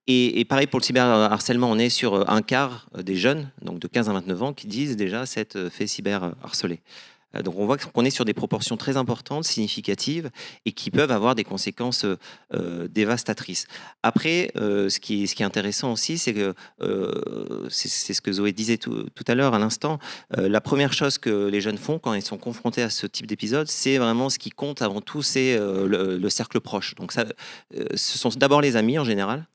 Et pareil pour le cyberharcèlement, on est sur un quart des jeunes, donc de 15 à 29 ans, qui disent déjà s'être fait cyberharceler. Donc on voit qu'on est sur des proportions très importantes, significatives, et qui peuvent avoir des conséquences dévastatrices. Après, ce qui est intéressant aussi, c'est que c'est ce que Zoé disait tout à l'heure, à l'instant. La première chose que les jeunes font quand ils sont confrontés à ce type d'épisode, c'est vraiment ce qui compte avant tout, c'est le cercle proche. Donc ça, ce sont d'abord les amis en général,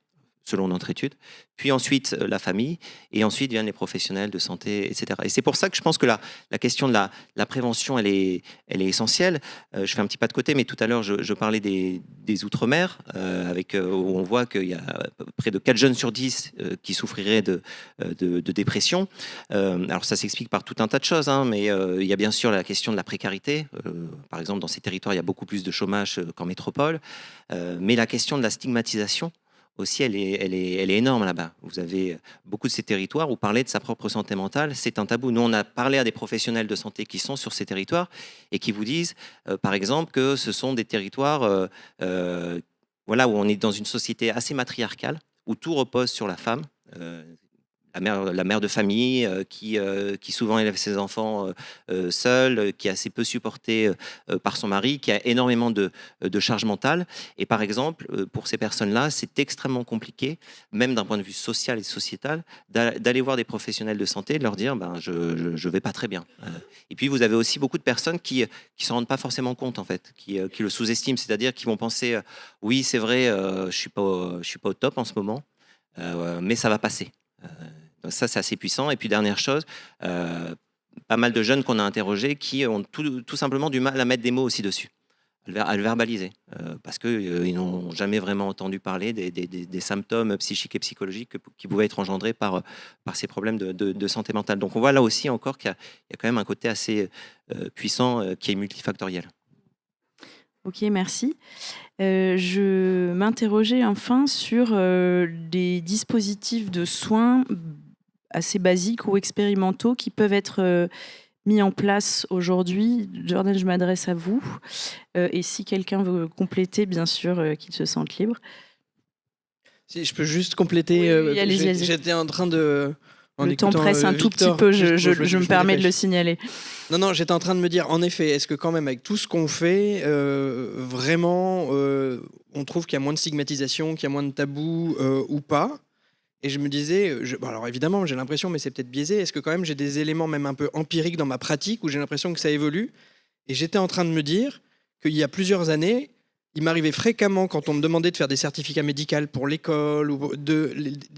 selon notre étude, puis ensuite la famille, et ensuite viennent les professionnels de santé, etc. Et c'est pour ça que je pense que la question de la prévention, elle est essentielle. Je fais un petit pas de côté, mais tout à l'heure, je parlais des Outre-mer, où on voit qu'il y a près de 4 jeunes sur 10 qui souffriraient de dépression. Alors ça s'explique par tout un tas de choses, hein, mais il y a bien sûr la question de la précarité. Par exemple, dans ces territoires, il y a beaucoup plus de chômage qu'en métropole. Mais la question de la stigmatisation, aussi, elle est énorme là-bas. Vous avez beaucoup de ces territoires où parler de sa propre santé mentale, c'est un tabou. Nous, on a parlé à des professionnels de santé qui sont sur ces territoires et qui vous disent, par exemple, que ce sont des territoires voilà, où on est dans une société assez matriarcale, où tout repose sur la femme. La mère de famille qui souvent élève ses enfants seule, qui est assez peu supportée par son mari, qui a énormément de charge mentale. Et par exemple, pour ces personnes-là, c'est extrêmement compliqué, même d'un point de vue social et sociétal, d'aller voir des professionnels de santé et de leur dire je vais pas très bien. Et puis vous avez aussi beaucoup de personnes qui s'en rendent pas forcément compte, en fait, qui le sous-estiment, c'est-à-dire qui vont penser oui, c'est vrai, je suis pas au top en ce moment, mais ça va passer. Ça, c'est assez puissant. Et puis, dernière chose, pas mal de jeunes qu'on a interrogés qui ont tout simplement du mal à mettre des mots aussi dessus, à le verbaliser, parce qu'ils n'ont jamais vraiment entendu parler des symptômes psychiques et psychologiques qui pouvaient être engendrés par ces problèmes de santé mentale. Donc, on voit là aussi encore qu'il y a quand même un côté assez puissant qui est multifactoriel. Ok, merci. Je m'interrogeais enfin sur des dispositifs de soins assez basiques ou expérimentaux qui peuvent être mis en place aujourd'hui. Jordan, je m'adresse à vous. Et si quelqu'un veut compléter, bien sûr, qu'il se sente libre. Si je peux juste compléter, Oui, allez-y. J'étais en train de en Le temps écoutant, presse un tout Victor, petit peu, juste je pour- me permets de le signaler. Non, j'étais en train de me dire, en effet, est-ce que quand même avec tout ce qu'on fait, vraiment, on trouve qu'il y a moins de stigmatisation, qu'il y a moins de tabous ou pas? Et je me disais, bon, alors évidemment, j'ai l'impression, mais c'est peut-être biaisé, est-ce que quand même j'ai des éléments même un peu empiriques dans ma pratique où j'ai l'impression que ça évolue? Et j'étais en train de me dire qu'il y a plusieurs années, il m'arrivait fréquemment, quand on me demandait de faire des certificats médicaux pour l'école,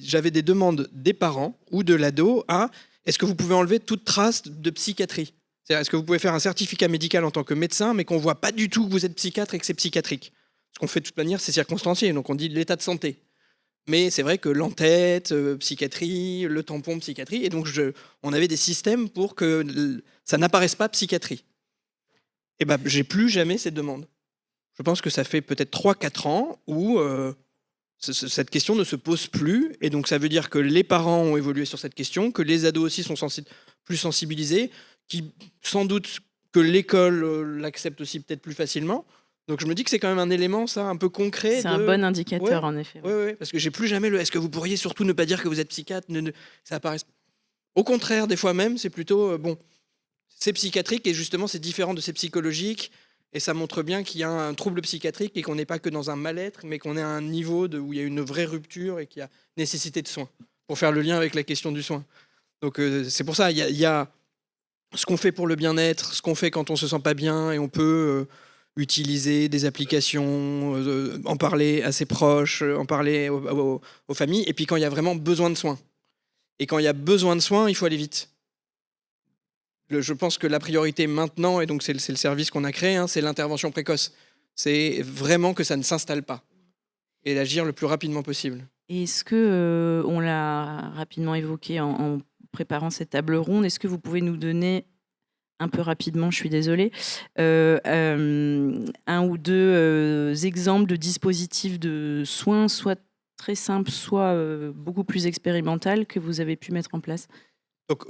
j'avais des demandes des parents ou de l'ado à est-ce que vous pouvez enlever toute trace de psychiatrie? C'est-à-dire, est-ce que vous pouvez faire un certificat médical en tant que médecin, mais qu'on ne voit pas du tout que vous êtes psychiatre et que c'est psychiatrique? Ce qu'on fait de toute manière, c'est circonstancié, donc on dit l'état de santé. Mais c'est vrai que l'entête, psychiatrie, le tampon, psychiatrie, et donc on avait des systèmes pour que ça n'apparaisse pas psychiatrie. Et ben, j'ai plus jamais cette demande. Je pense que ça fait peut-être 3-4 ans où cette question ne se pose plus. Et donc, ça veut dire que les parents ont évolué sur cette question, que les ados aussi sont plus sensibilisés, qui sans doute que l'école l'accepte aussi peut-être plus facilement. Donc, je me dis que c'est quand même un élément, ça, un peu concret. C'est un bon indicateur, Ouais. en effet. Oui, parce que j'ai plus jamais le est-ce que vous pourriez surtout ne pas dire que vous êtes psychiatre, ça apparaisse. Au contraire, des fois même, c'est plutôt bon, c'est psychiatrique et justement c'est différent de c'est psychologique et ça montre bien qu'il y a un trouble psychiatrique et qu'on n'est pas que dans un mal-être, mais qu'on est à un niveau où il y a une vraie rupture et qu'il y a nécessité de soins pour faire le lien avec la question du soin. Donc c'est pour ça il y a ce qu'on fait pour le bien-être, ce qu'on fait quand on se sent pas bien et on peut utiliser des applications, en parler à ses proches, en parler aux familles, et puis quand il y a vraiment besoin de soins. Et quand il y a besoin de soins, il faut aller vite. Je pense que la priorité maintenant, et donc c'est le service qu'on a créé, c'est l'intervention précoce. C'est vraiment que ça ne s'installe pas. Et d'agir le plus rapidement possible. Est-ce que, on l'a rapidement évoqué en préparant cette table ronde, est-ce que vous pouvez nous donner un peu rapidement, je suis désolée, un ou deux exemples de dispositifs de soins, soit très simples, soit beaucoup plus expérimentales, que vous avez pu mettre en place? Donc,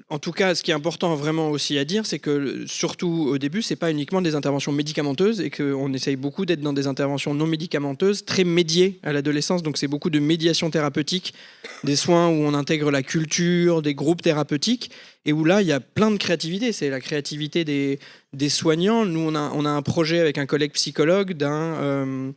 en tout cas, ce qui est important vraiment aussi à dire, c'est que surtout au début, c'est pas uniquement des interventions médicamenteuses et qu'on essaye beaucoup d'être dans des interventions non médicamenteuses, très médiées à l'adolescence. Donc, c'est beaucoup de médiation thérapeutique, des soins où on intègre la culture, des groupes thérapeutiques et où là, il y a plein de créativité. C'est la créativité des soignants. Nous, on a un projet avec un collègue psychologue d'un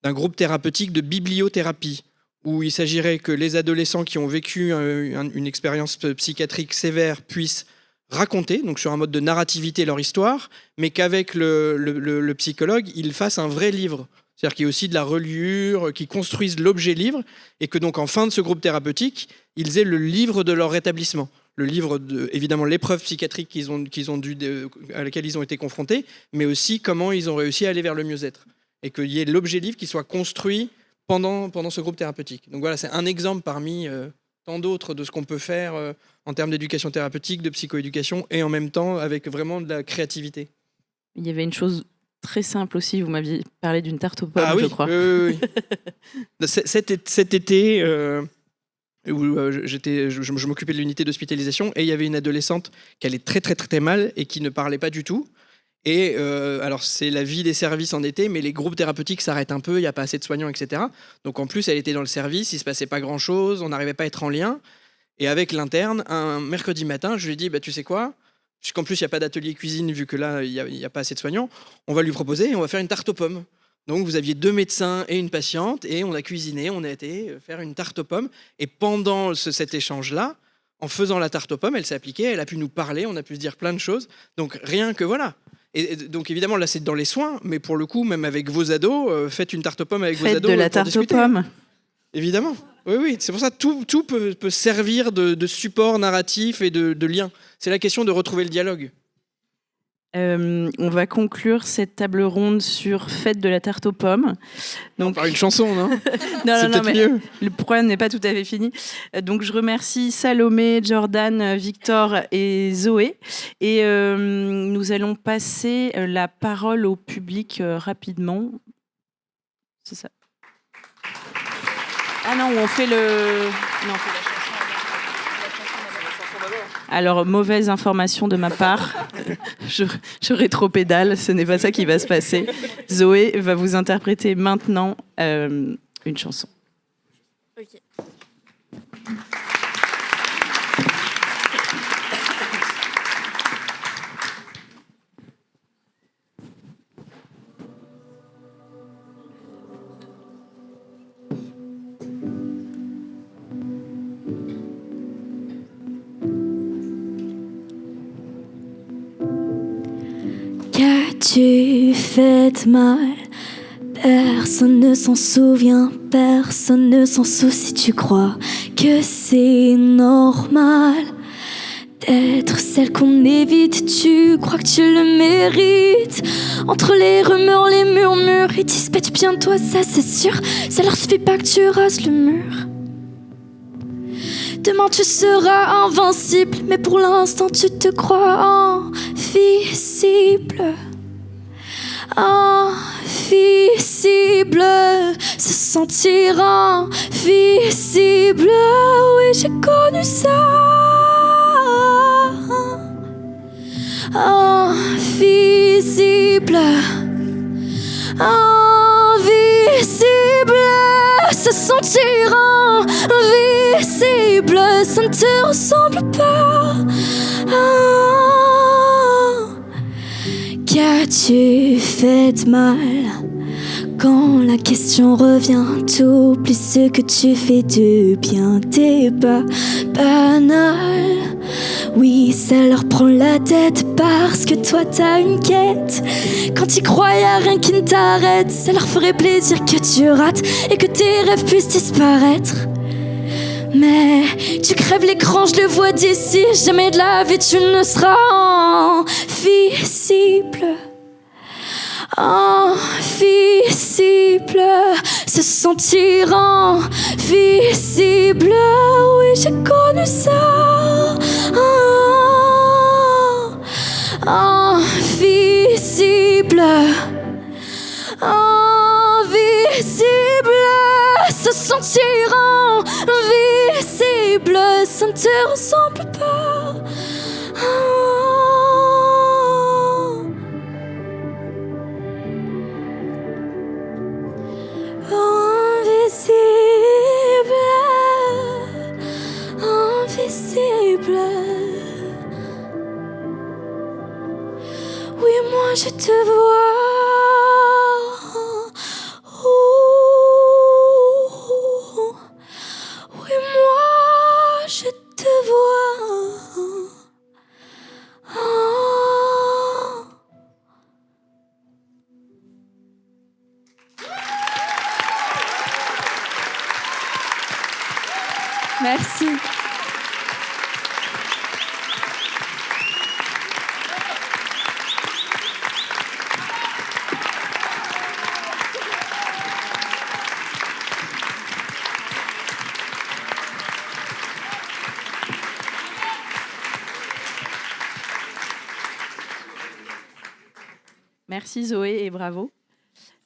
groupe thérapeutique de bibliothérapie, où il s'agirait que les adolescents qui ont vécu une expérience psychiatrique sévère puissent raconter, donc sur un mode de narrativité, leur histoire, mais qu'avec le psychologue, ils fassent un vrai livre. C'est-à-dire qu'il y ait aussi de la reliure, qu'ils construisent l'objet livre, et que donc en fin de ce groupe thérapeutique, ils aient le livre de leur rétablissement. Le livre, évidemment, l'épreuve psychiatrique à laquelle ils ont été confrontés, mais aussi comment ils ont réussi à aller vers le mieux-être. Et qu'il y ait l'objet livre qui soit construit pendant ce groupe thérapeutique. Donc voilà, c'est un exemple parmi tant d'autres de ce qu'on peut faire en termes d'éducation thérapeutique, de psychoéducation, et en même temps avec vraiment de la créativité. Il y avait une chose très simple aussi, vous m'aviez parlé d'une tarte aux pommes, oui, je crois. Oui. Cet été, où je m'occupais de l'unité d'hospitalisation, et il y avait une adolescente qui allait très très très mal et qui ne parlait pas du tout. Et alors, c'est la vie des services en été, mais les groupes thérapeutiques s'arrêtent un peu, il n'y a pas assez de soignants, etc. Donc en plus, elle était dans le service, il ne se passait pas grand-chose, on n'arrivait pas à être en lien. Et avec l'interne, un mercredi matin, je lui ai dit, tu sais quoi, puisqu'en plus, il n'y a pas d'atelier cuisine, vu que là, il n'y a pas assez de soignants, on va lui proposer, on va faire une tarte aux pommes. Donc vous aviez 2 médecins et une patiente, et on a cuisiné, on a été faire une tarte aux pommes. Et pendant cet échange-là, en faisant la tarte aux pommes, elle s'est appliquée, elle a pu nous parler, on a pu se dire plein de choses. Donc rien que voilà. Et donc évidemment là c'est dans les soins, mais pour le coup même avec vos ados, faites une tarte aux pommes avec vos ados. Faites de la tarte aux pommes. Évidemment, oui, c'est pour ça que tout peut servir de support narratif et de lien. C'est la question de retrouver le dialogue. On va conclure cette table ronde sur Fête de la tarte aux pommes. Donc, par une chanson, non? Non, mais mieux. Le problème n'est pas tout à fait fini. Donc, je remercie Salomé, Jordan, Victor et Zoé. Et nous allons passer la parole au public rapidement. C'est ça. Ah non, on fait le... Non, on fait la chanson. Alors, mauvaise information de ma part. Je rétropédale, ce n'est pas ça qui va se passer. Zoé va vous interpréter maintenant une chanson. Ok. Qu'as-tu fait de mal? Personne ne s'en souvient, personne ne s'en soucie. Tu crois que c'est normal d'être celle qu'on évite? Tu crois que tu le mérites? Entre les rumeurs, les murmures, ils disent pas du bien de toi, ça c'est sûr. Ça leur suffit pas que tu rases le mur. Demain tu seras invincible, mais pour l'instant tu te crois invisible. Invisible, se sentir invisible. Oui, j'ai connu ça. Invisible, invisible, se sentir invisible, ça ne te ressemble pas. Qu'as-tu fait de mal? Quand la question revient, t'oublies ce que tu fais de bien. T'es pas banal. Oui, ça leur prend la tête parce que toi t'as une quête. Quand t'y crois, y'a rien qui ne t'arrête. Ça leur ferait plaisir que tu rates et que tes rêves puissent disparaître. Mais tu crèves l'écran, je le vois d'ici. Jamais de la vie tu ne seras invisible. Invisible, se sentir invisible. Oui, j'ai connu ça. Invisible, invisible, se sentir invisible, ça ne te ressemble pas. Invisible, invisible. Oui, moi je te vois. Oui, moi je te vois. Merci. Merci Zoé et bravo.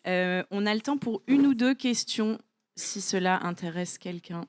On a le temps pour une ou deux questions si cela intéresse quelqu'un.